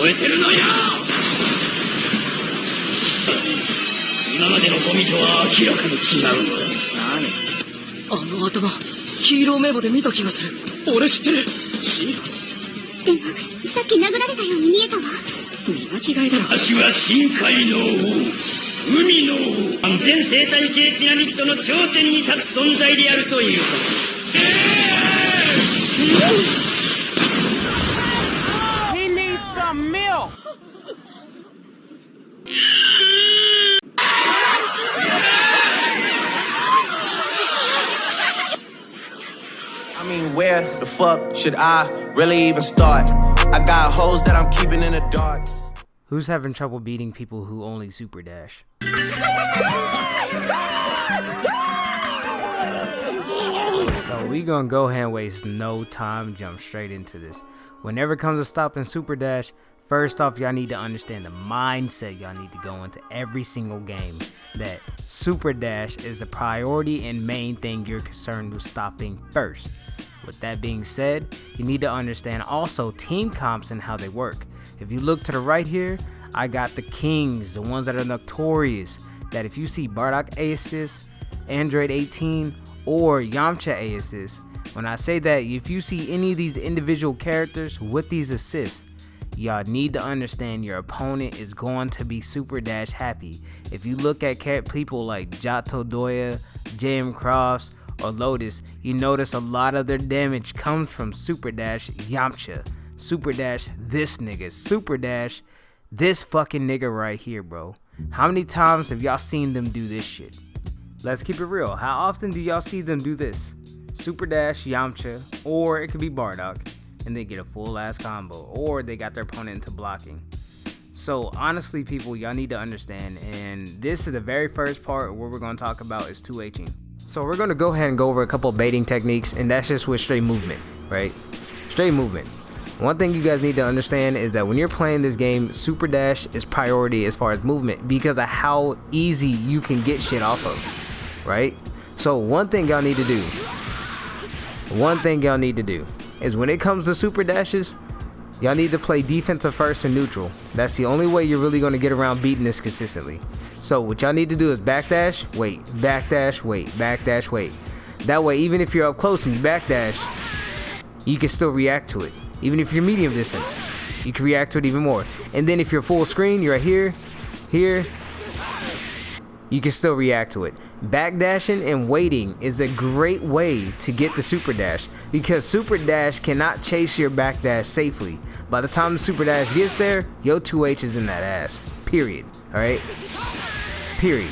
覚えてるのよ。今までのゴミとは明らかに違うのだ。何？あの頭、ヒーロー名簿で見た気がする。俺知ってる。でもさっき殴られたように見えたわ。見間違いだろ。私は深海の王、海の王、全生態系ピラミッドの頂点に立つ存在であるということ。He needs some milk. I mean, where the fuck should I really even start? I got hoes that I'm keeping in the dark. Who's having trouble beating people who only super dash? So we gonna go ahead and waste no time, jump straight into this. Whenever it comes to stopping super dash, first off, y'all need to understand the mindset y'all need to go into every single game. That super dash is a priority and main thing you're concerned with stopping first. With that being said, you need to understand also team comps and how they work. If you look to the right here, I got the kings, the ones that are notorious, that if you see Bardock A assist, Android 18, or Yamcha A assist, when I say that, if you see any of these individual characters with these assists, y'all need to understand your opponent is going to be super dash happy. If you look at people like Jato Doya, JM Crofts, or Lotus, you notice a lot of their damage comes from super dash Yamcha, super dash this nigga, super dash this fucking nigga right here, bro. How many times have y'all seen them do this shit? Let's keep it real. How often do y'all see them do this? Super dash Yamcha, or it could be Bardock, and they get a full ass combo, or they got their opponent into blocking. So honestly, people, y'all need to understand, and this is the very first part where we're going to talk about is 2Hing. So we're going to go ahead and go over a couple of baiting techniques, and that's just with straight movement, right? Straight movement. One thing you guys need to understand is that when you're playing this game, super dash is priority as far as movement because of how easy you can get shit off of, right? So one thing y'all need to do is when it comes to super dashes, y'all need to play defensive first and neutral. That's the only way you're really going to get around beating this consistently. So what y'all need to do is backdash, wait, backdash, wait, backdash, wait. That way, even if you're up close and you backdash, you can still react to it. Even if you're medium distance, you can react to it even more. And then if you're full screen, you're right here, you can still react to it. Backdashing and waiting is a great way to get the super dash because super dash cannot chase your backdash safely. By the time the super dash gets there, your 2H is in that ass. Period. Alright? Period.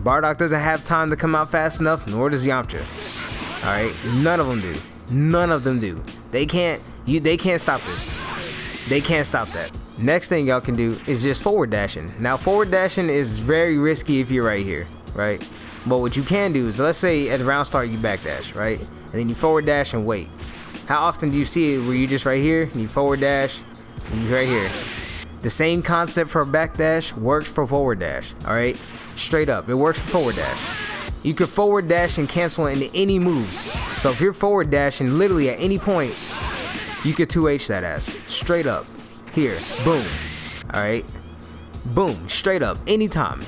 Bardock doesn't have time to come out fast enough, nor does Yamcha. Alright? None of them do. None of them do. They can't stop this. They can't stop that. Next thing y'all can do is just forward dashing. Now forward dashing is very risky if you're right here, right? But what you can do is, let's say at the round start you backdash, right? And then you forward dash and wait. How often do you see it where you just right here and you forward dash and you right here? The same concept for backdash works for forward dash, all right? Straight up, it works for forward dash. You can forward dash and cancel into any move. So if you're forward dashing literally at any point, you could 2H that ass. Straight up. Here. Boom. Alright. Boom. Straight up. Anytime.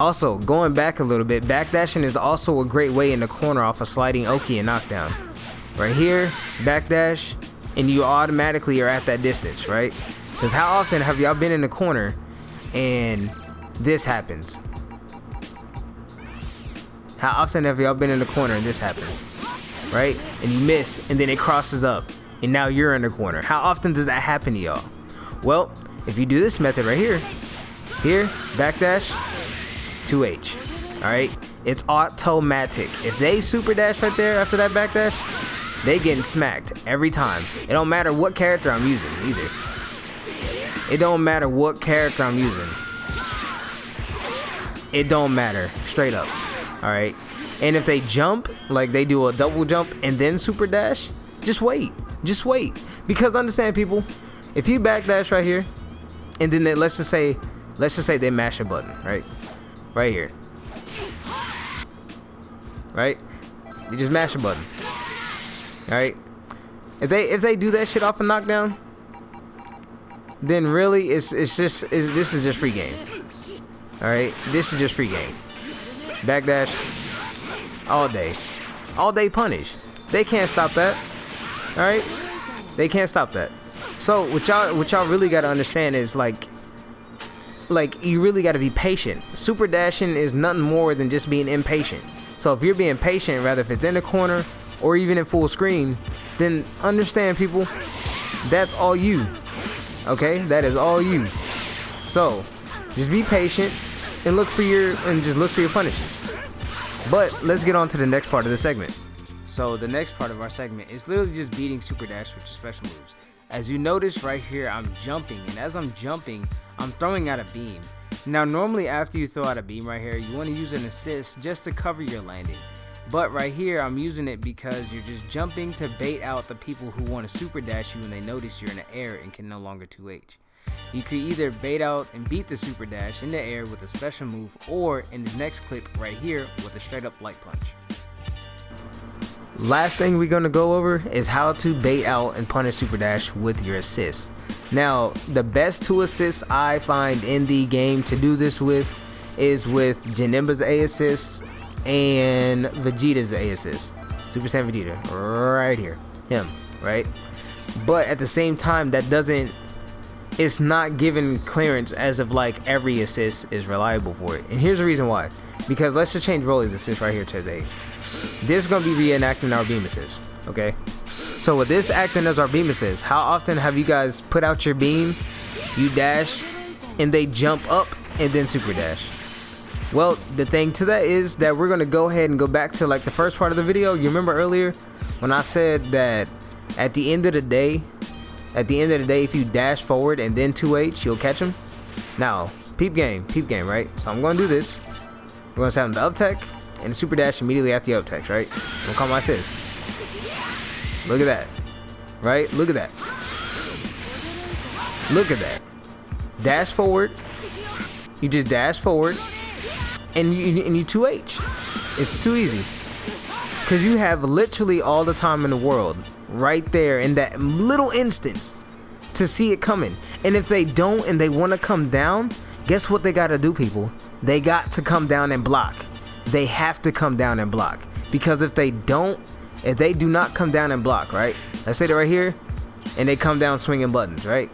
Also, going back a little bit, backdashing is also a great way in the corner off a sliding Oki and knockdown. Right here, backdash, and you automatically are at that distance, right? Because how often have y'all been in the corner and this happens? How often have y'all been in the corner and this happens? Right? And you miss, and then it crosses up, and now you're in the corner. How often does that happen to y'all? Well, if you do this method right here, backdash, 2H. Alright? It's automatic. If they super dash right there after that backdash, they getting smacked every time. It don't matter what character I'm using either. It don't matter what character I'm using. It don't matter. Straight up. Alright? And if they jump, like they do a double jump and then super dash, just wait. Just wait. Because understand, people, if you backdash right here, and then let's just say they mash a button, right? Right here. Right? You just mash a button. Alright? If they do that shit off a knockdown, then really this is just free game. All right, this is just free game. Backdash all day punish. They can't stop that. All right, they can't stop that. So what y'all really got to understand is like you really got to be patient. Super dashing is nothing more than just being impatient. So if you're being patient, rather if it's in the corner or even in full screen, then understand, people, that's all you. Okay, that is all you. So just be patient and look for your punishes. But let's get on to the next part of the segment. So the next part of our segment is literally just beating super dash with your special moves. As you notice right here, I'm jumping, and as I'm jumping, I'm throwing out a beam. Now normally after you throw out a beam right here, you want to use an assist just to cover your landing. But right here, I'm using it because you're just jumping to bait out the people who want to super dash you when they notice you're in the air and can no longer 2H. You could either bait out and beat the super dash in the air with a special move, or in this next clip right here with a straight up light punch. Last thing we're going to go over is how to bait out and punish super dash with your assist. Now the best 2 assists I find in the game to do this with is with Janemba's A assist and Vegeta's A assist. Super Saiyan Vegeta right here, him, right? But at the same time, it's not given clearance as of like every assist is reliable for it. And here's the reason why. Because let's just change Broly's assist right here to his A. This is going to be reenacting our beam assist, okay? So with this acting as our beam assist, how often have you guys put out your beam, you dash, and they jump up and then super dash? Well, the thing to that is that we're going to go ahead and go back to like the first part of the video. You remember earlier when I said that at the end of the day, if you dash forward and then 2H, you'll catch them? Now, peep game, right? So I'm going to do this. We're going to set him to up tech and super dash immediately after the up tech, right? I'm going to call my assist. Look at that, right? Look at that. Look at that. Dash forward. You just dash forward and you 2H. It's too easy. Because you have literally all the time in the world right there in that little instance to see it coming. And if they don't and they want to come down, guess what they got to do, people? They got to come down and block. They have to come down and block. Because if they do not come down and block, right? Let's say they're right here and they come down swinging buttons, right?